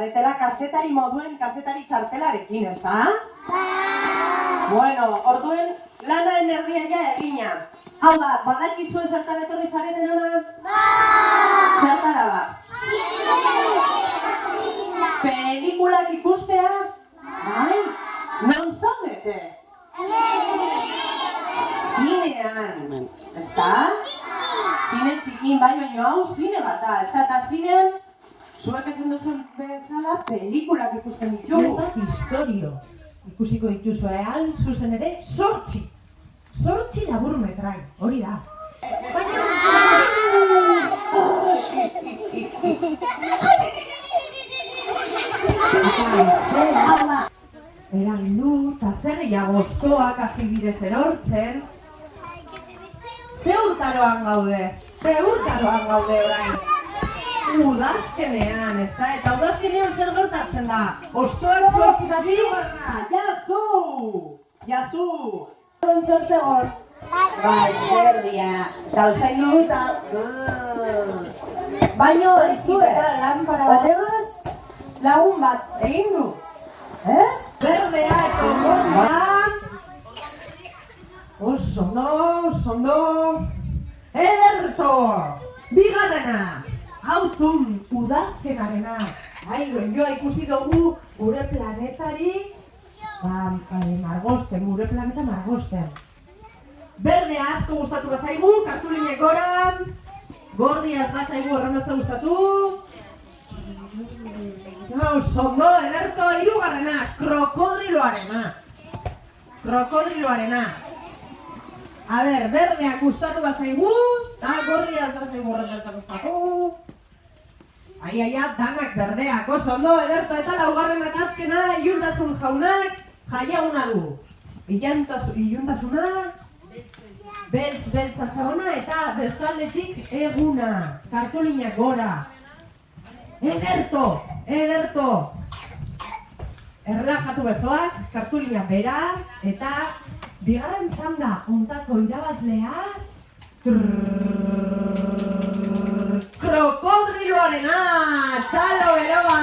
zaretela kazetari moduen kazetari txartelarekin, ezta? Bueno, orduen lanaren erdia ja egina. Hau da, badakizue zertan etorri zareten ona? Zertara ba? Pelikulak ikustea? Bai? Non zaudete? Zinean, ezta? Zine txikin bai, baina hau zine bat da, ezta? Eta zinean, zuek esan duzuen bezala, pelikulak ikusten ditugu. Zenbat historio ikusiko dituzue, hain zuzen ere, 8 laburmetrai, hori da. Baina... Eragindu, eta zer gehiago ostoak hasi bidez erortzen. Ze urtaroan gaude orain. Udazkenean, ez da? Eta udazkenean zer gertatzen da? Ostoak flotitatik? Jazu! Zer zegoen? Bai, zerdia. Salzainu eta... Baino, ez du eta lanpara bat egaz, lagun bat egin du. Ez? Berdea eta gorria. Osondo. Ederto! Bigarrena! Autun, udazkenarena. Joa ikusi dugu gure planetari margosten, gure planeta margosten. Berdea asko gustatu bazaigu, kartulinek goran. Gorria ez bazaigu horren ez da gustatu. Osondo, ederto, hirugarrena, krokodriloarena. A ber, berdeak gustatu bazaigu, eta gorria ez bazaigu horren ez da gustatu. Aiaia, danak berdeak, oso ondo, ederto, eta laugarrenak azkena, iluntasun jaunak, jaiaguna du. Iluntasuna, beltza zaona, eta bestaldetik eguna, kartolinak gora. Ederto. Erlajatu bezoak, kartolinak bera, eta bigarren txanda ontako irabazlea, krokodriloarena, txalo beroa!